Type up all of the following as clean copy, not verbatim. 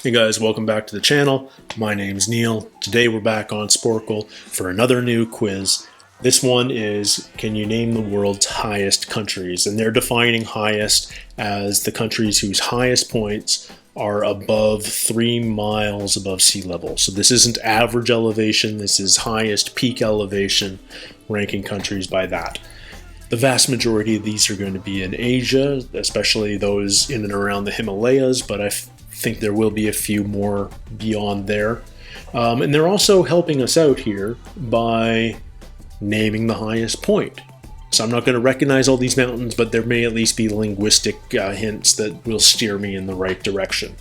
Hey guys, welcome back to the channel. My name's Neil. Today we're back on Sporcle for another new quiz. This one is, can you name the world's highest countries? And they're defining highest as the countries whose highest points are above 3 miles above sea level. So this isn't average elevation, this is highest peak elevation, ranking countries by that. The vast majority of these are going to be in Asia, especially those in and around the Himalayas, but I think there will be a few more beyond there. And they're also helping us out here by naming the highest point. So I'm not going to recognize all these mountains, but there may at least be linguistic hints that will steer me in the right direction.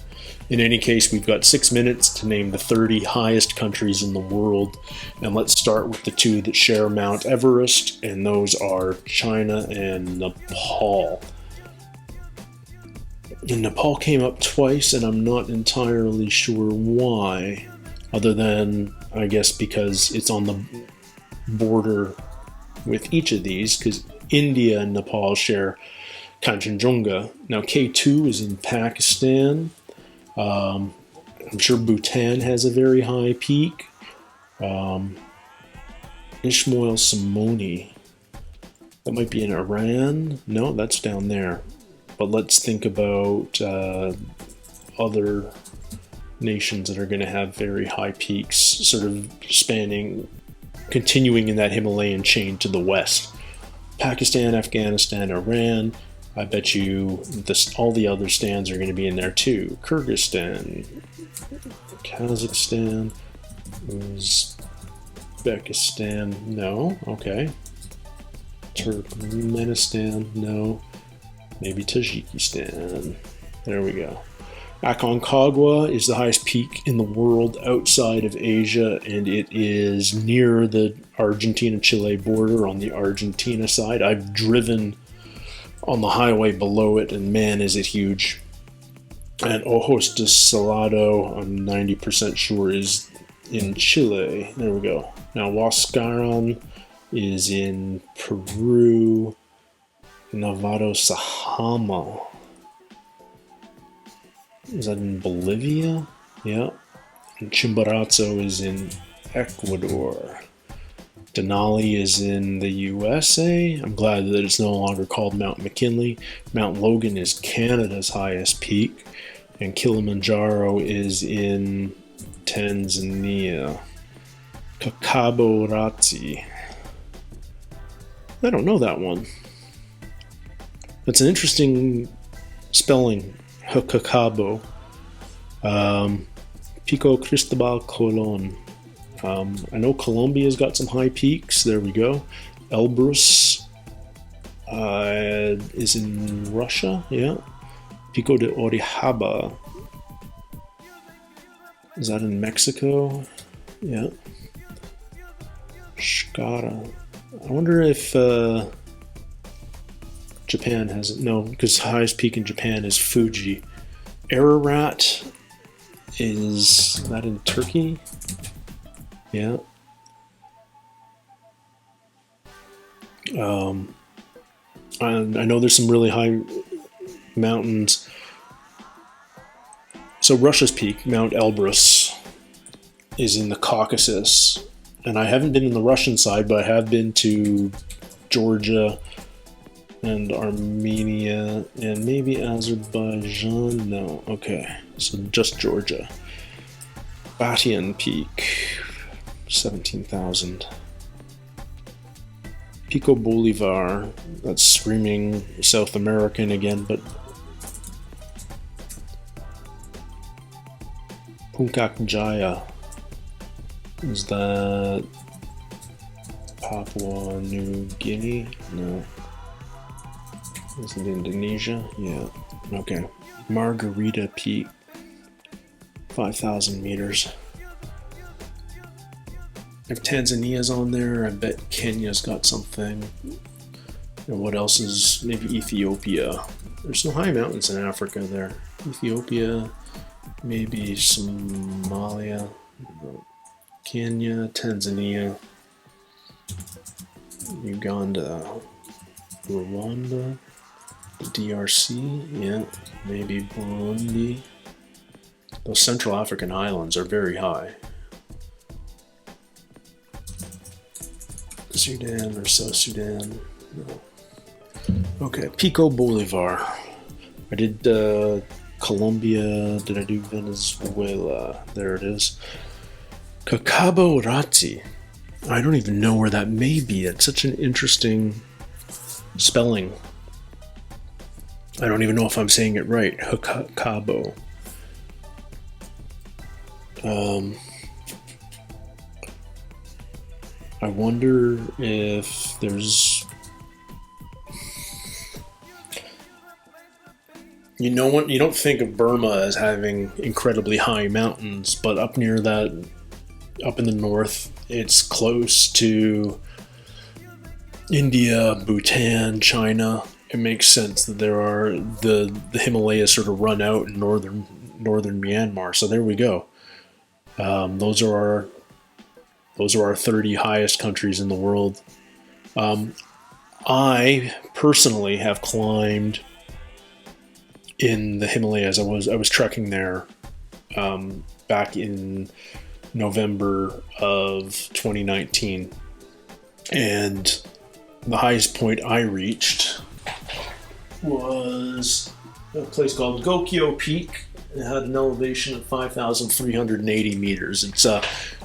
In any case, we've got 6 minutes to name the 30 highest countries in the world, and let's start with the two that share Mount Everest, and those are China and Nepal. And Nepal came up twice, and I'm not entirely sure why, other than, I guess, because it's on the border with each of these, because India and Nepal share Kanchenjunga. Now, K2 is in Pakistan. I'm sure Bhutan has a very high peak. Ismail Samoni, that might be in Iran. No, that's down there. But let's think about other nations that are going to have very high peaks, sort of continuing in that Himalayan chain to the west. Pakistan, Afghanistan, Iran. I bet you all the other stands are going to be in there too. Kyrgyzstan, Kazakhstan, Uzbekistan, no, okay. Turkmenistan, no. Maybe Tajikistan. There we go. Aconcagua is the highest peak in the world outside of Asia, and it is near the Argentina-Chile border on the Argentina side. I've driven on the highway below it, and man, is it huge. And Ojos de Salado, I'm 90% sure, is in Chile. There we go. Now, Huascaran is in Peru. Nevado Sahama. Is that in Bolivia? Yeah. And Chimborazo is in Ecuador. Denali is in the USA. I'm glad that it's no longer called Mount McKinley. Mount Logan is Canada's highest peak. And Kilimanjaro is in Tanzania. Kakaboratsi. I don't know that one. It's an interesting spelling, Hakakabo. Pico Cristobal Colon. I know Colombia's got some high peaks. There we go. Elbrus is in Russia. Yeah. Pico de Orizaba. Is that in Mexico? Yeah. Shkara. I wonder if Japan has it. No, because highest peak in Japan is Fuji. Ararat is that in Turkey? Yeah. I know there's some really high mountains. So Russia's peak, Mount Elbrus, is in the Caucasus. And I haven't been in the Russian side, but I have been to Georgia and Armenia and maybe Azerbaijan. No, okay. So just Georgia. Batian Peak, 17,000. Pico Bolivar, that's screaming South American again, but Puncak Jaya, is that Papua New Guinea? No. Is it Indonesia? Yeah. Okay. Margarita Peak, 5,000 meters. If Tanzania's on there, I bet Kenya's got something. And what else is, maybe Ethiopia. There's some high mountains in Africa there. Ethiopia, maybe Somalia, Kenya, Tanzania, Uganda, Rwanda, the DRC, yeah, maybe Burundi, Those Central African islands are very high. Sudan or South Sudan? No. Okay, Pico Bolivar. I did Colombia. Did I do Venezuela? There it is. Cacabo Razzi. I don't even know where that may be. It's such an interesting spelling. I don't even know if I'm saying it right. Cabo. I wonder if there's... You know what? You don't think of Burma as having incredibly high mountains, but up near that, up in the north, it's close to India, Bhutan, China. It makes sense that there are the Himalayas sort of run out in northern Myanmar. So there we go. Those are our 30 highest countries in the world. I personally have climbed in the Himalayas. I was trekking there back in November of 2019, and the highest point I reached was a place called Gokyo Peak. It had an elevation of 5,380 meters. It's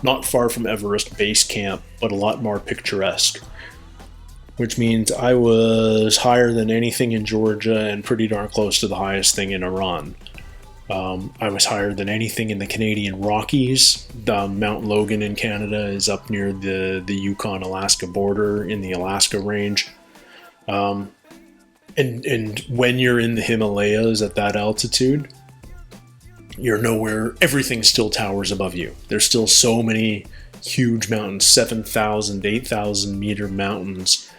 not far from Everest Base Camp, but a lot more picturesque, which means I was higher than anything in Georgia and pretty darn close to the highest thing in Iran. I was higher than anything in the Canadian Rockies. Mount Logan in Canada is up near the Yukon-Alaska border in the Alaska range. And when you're in the Himalayas at that altitude, you're nowhere, everything still towers above you. There's still so many huge mountains, 7,000, 8,000 meter mountains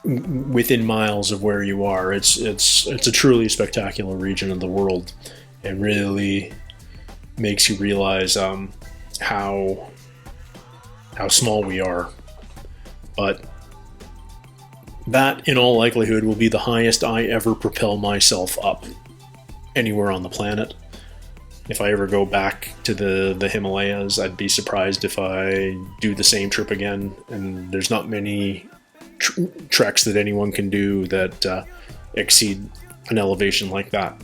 within miles of where you are. It's a truly spectacular region of the world, and really makes you realize how small we are. But that, in all likelihood, will be the highest I ever propel myself up anywhere on the planet. If I ever go back to the Himalayas, I'd be surprised if I do the same trip again. And there's not many treks that anyone can do that exceed an elevation like that.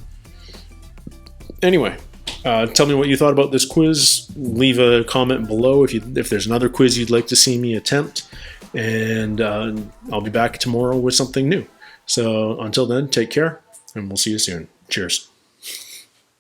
Anyway, tell me what you thought about this quiz. Leave a comment below if there's another quiz you'd like to see me attempt. And I'll be back tomorrow with something new. So until then, take care, and we'll see you soon. Cheers.